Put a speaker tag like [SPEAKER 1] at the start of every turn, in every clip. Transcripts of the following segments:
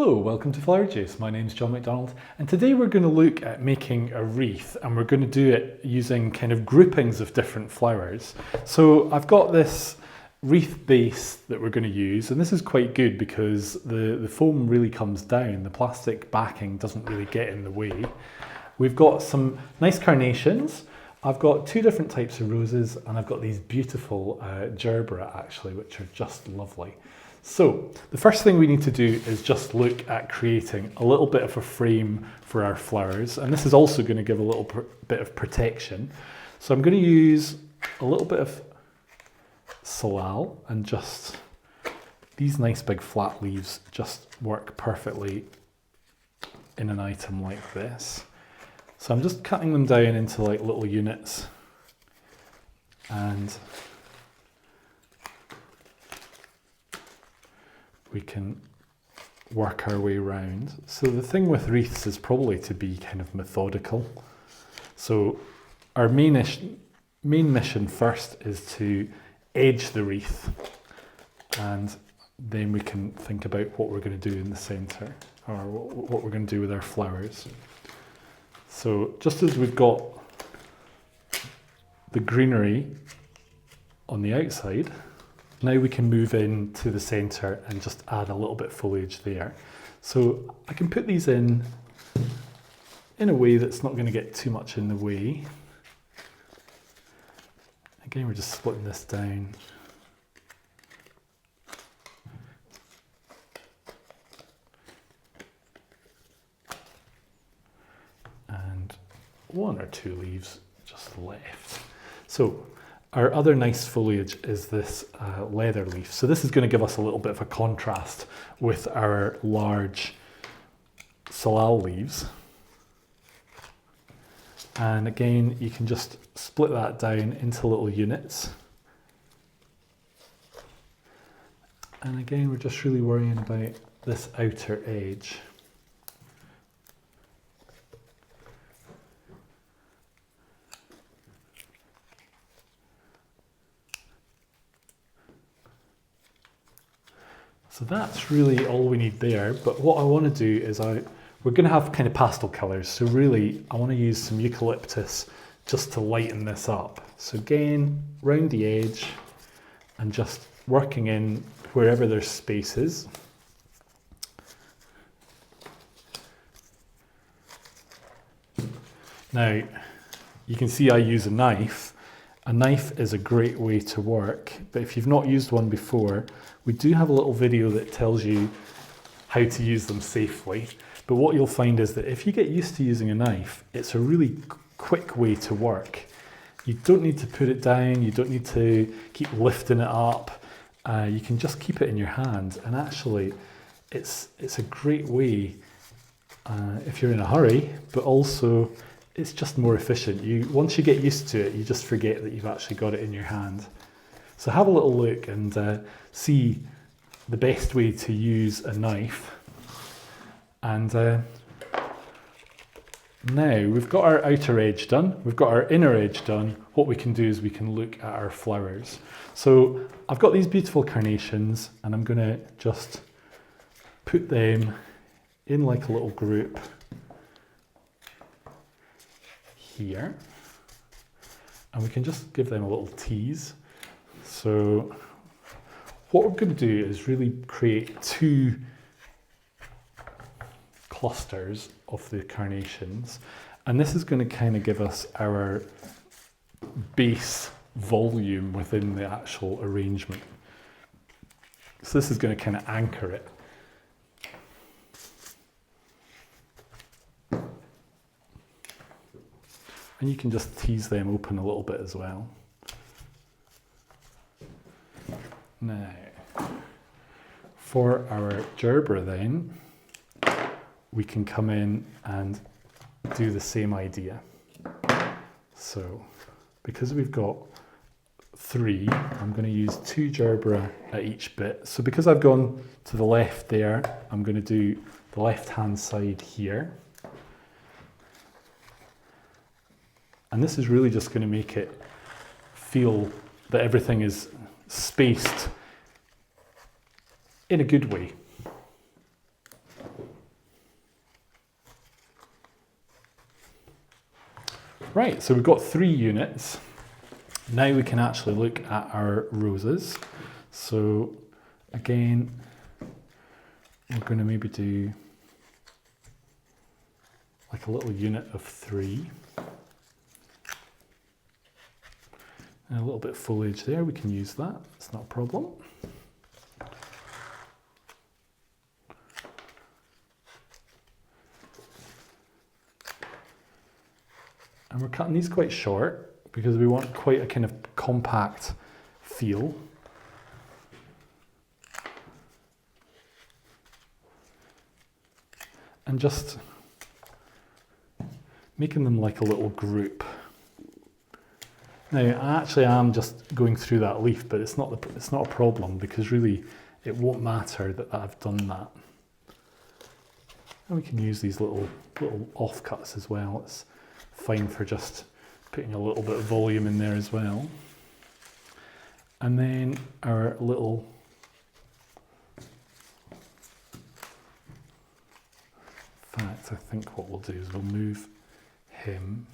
[SPEAKER 1] Hello, welcome to Flower Juice. My name's John McDonald, and today we're going to look at making a wreath, and we're going to do it using kind of groupings of different flowers. So I've got this wreath base that we're going to use, and this is quite good because the foam really comes down, the plastic backing doesn't really get in the way. We've got some nice carnations. I've got two different types of roses, and I've got these beautiful gerbera actually, which are just lovely. So the first thing we need to do is just look at creating a little bit of a frame for our flowers, and this is also going to give a little bit of protection. So I'm going to use a little bit of salal, and just these nice big flat leaves just work perfectly in an item like this. So I'm just cutting them down into like little units, and we can work our way around. So the thing with wreaths is probably to be kind of methodical. So our main mission first is to edge the wreath, and then we can think about what we're going to do in the centre, or what we're going to do with our flowers. So just as we've got the greenery on the outside, now we can move into the centre and just add a little bit of foliage there. So I can put these in a way that's not going to get too much in the way. Again, we're just splitting this down. And one or two leaves just left. So our other nice foliage is this leatherleaf. So this is going to give us a little bit of a contrast with our large salal leaves. And again, you can just split that down into little units. And again, we're just really worrying about this outer edge. So that's really all we need there, but what I want to do is we're going to have kind of pastel colours, so really I want to use some eucalyptus just to lighten this up. So again, round the edge and just working in wherever there's spaces. Now, you can see I use a knife. A knife is a great way to work, but if you've not used one before, we do have a little video that tells you how to use them safely. But what you'll find is that if you get used to using a knife, it's a really quick way to work. You don't need to put it down, you don't need to keep lifting it up. You can just keep it in your hand, and actually it's a great way if you're in a hurry, but also it's just more efficient. Once you get used to it, you just forget that you've actually got it in your hand. So have a little look and see the best way to use a knife. And now we've got our outer edge done, we've got our inner edge done. What we can do is we can look at our flowers. So I've got these beautiful carnations, and I'm going to just put them in like a little group here, and we can just give them a little tease. So what we're going to do is really create two clusters of the carnations, and this is going to kind of give us our base volume within the actual arrangement. So this is going to kind of anchor it. And you can just tease them open a little bit as well. Now, for our gerbera then, we can come in and do the same idea. So, because we've got three, I'm going to use two gerbera at each bit. So because I've gone to the left there, I'm going to do the left-hand side here. And this is really just going to make it feel that everything is spaced in a good way. Right, so we've got 3 units. Now we can actually look at our roses. So again, we're going to maybe do like a little unit of 3. And a little bit of foliage there, we can use that, it's not a problem. And we're cutting these quite short because we want quite a kind of compact feel. And just making them like a little group. Now, I actually am just going through that leaf, but it's not a problem because really it won't matter that I've done that. And we can use these little offcuts as well. It's fine for just putting a little bit of volume in there as well. And then our little I think what we'll do is we'll move him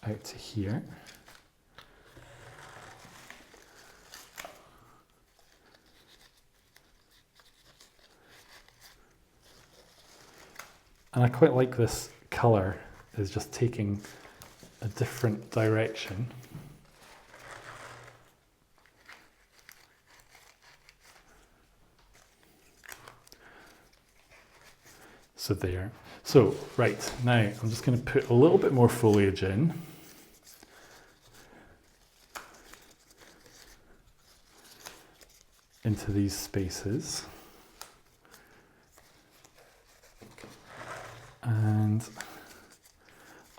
[SPEAKER 1] out to here. And I quite like this colour, is just taking a different direction. So there. So, right, now I'm just going to put a little bit more foliage in. Into these spaces. And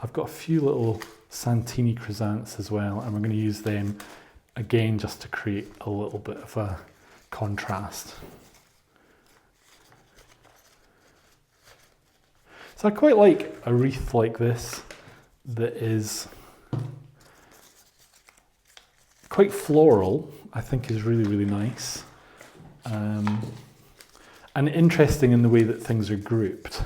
[SPEAKER 1] I've got a few little santini chrysanthemums as well, and we're going to use them again just to create a little bit of a contrast. So I quite like a wreath like this that is quite floral. I think is really, really nice. And interesting in the way that things are grouped.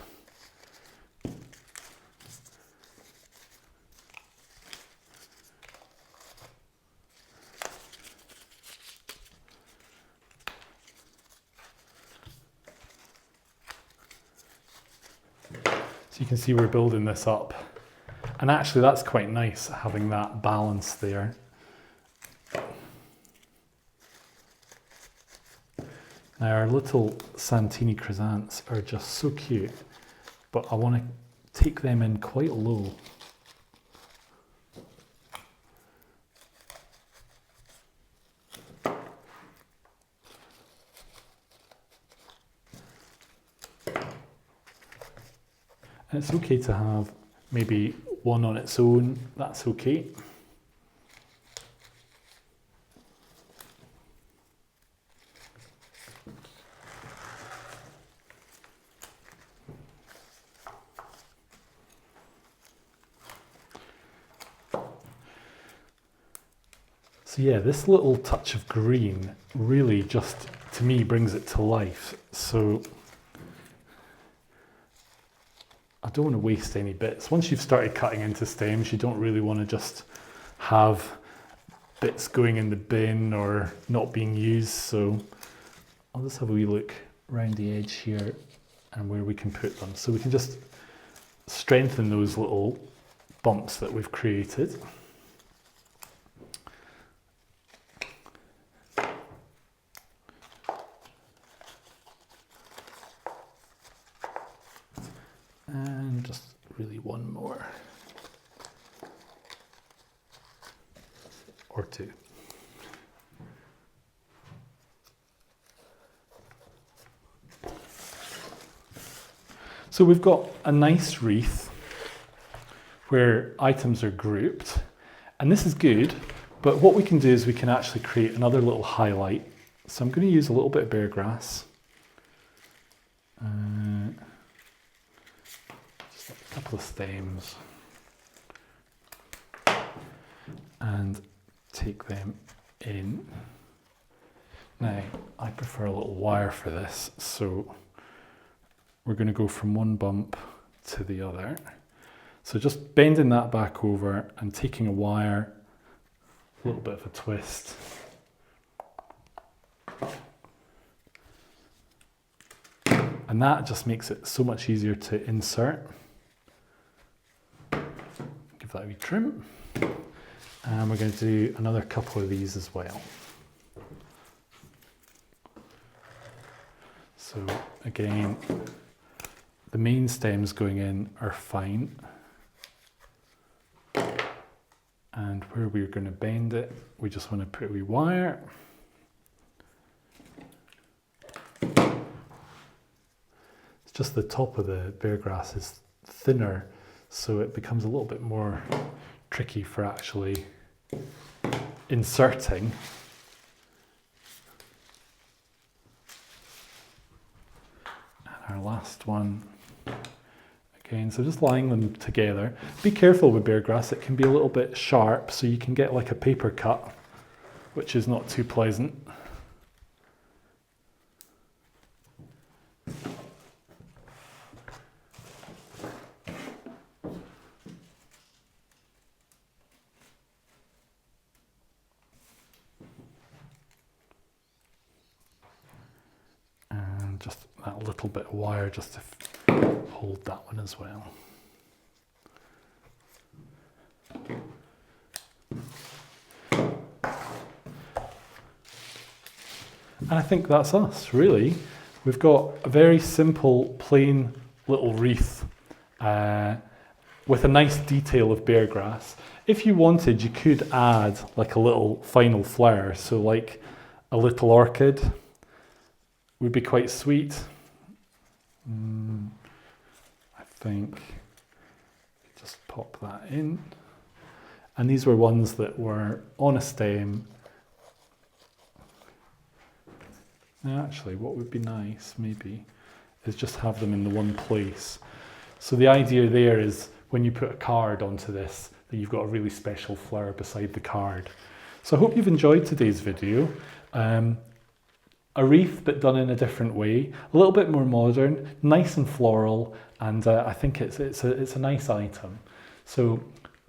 [SPEAKER 1] So you can see we're building this up. And actually that's quite nice, having that balance there. Now our little santini chrysanthemums are just so cute, but I want to take them in quite low. And it's okay to have maybe one on its own, that's okay. So yeah, this little touch of green really just, to me, brings it to life. So I don't want to waste any bits. Once you've started cutting into stems, you don't really want to just have bits going in the bin or not being used. So I'll just have a wee look around the edge here and where we can put them. So we can just strengthen those little bumps that we've created. And just really one more. Or two. So we've got a nice wreath where items are grouped, and this is good, but what we can do is we can actually create another little highlight. So I'm going to use a little bit of bear grass. Just a couple of stems. And take them in. Now, I prefer a little wire for this, so we're going to go from one bump to the other. So just bending that back over and taking a wire, a little bit of a twist. And that just makes it so much easier to insert. Give that a wee trim. And we're going to do another couple of these as well. So again, the main stems going in are fine. And where we're going to bend it, we just want to put a wee wire. Just the top of the bear grass is thinner, so it becomes a little bit more tricky for actually inserting. And our last one, again, so just lying them together. Be careful with bear grass, it can be a little bit sharp, so you can get like a paper cut, which is not too pleasant. Just that little bit of wire just to hold that one as well. And I think that's us, really. We've got a very simple, plain little wreath with a nice detail of bear grass. If you wanted, you could add like a little final flower, so like a little orchid would be quite sweet. I think just pop that in. And these were ones that were on a stem. Now actually, what would be nice maybe is just have them in the one place. So the idea there is when you put a card onto this, that you've got a really special flower beside the card. So I hope you've enjoyed today's video. A wreath, but done in a different way, a little bit more modern, nice and floral, and I think it's a nice item. So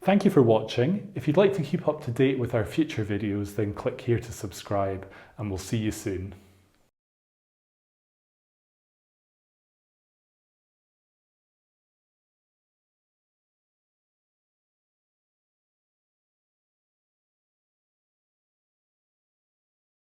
[SPEAKER 1] thank you for watching. If you'd like to keep up to date with our future videos, then click here to subscribe, and we'll see you soon.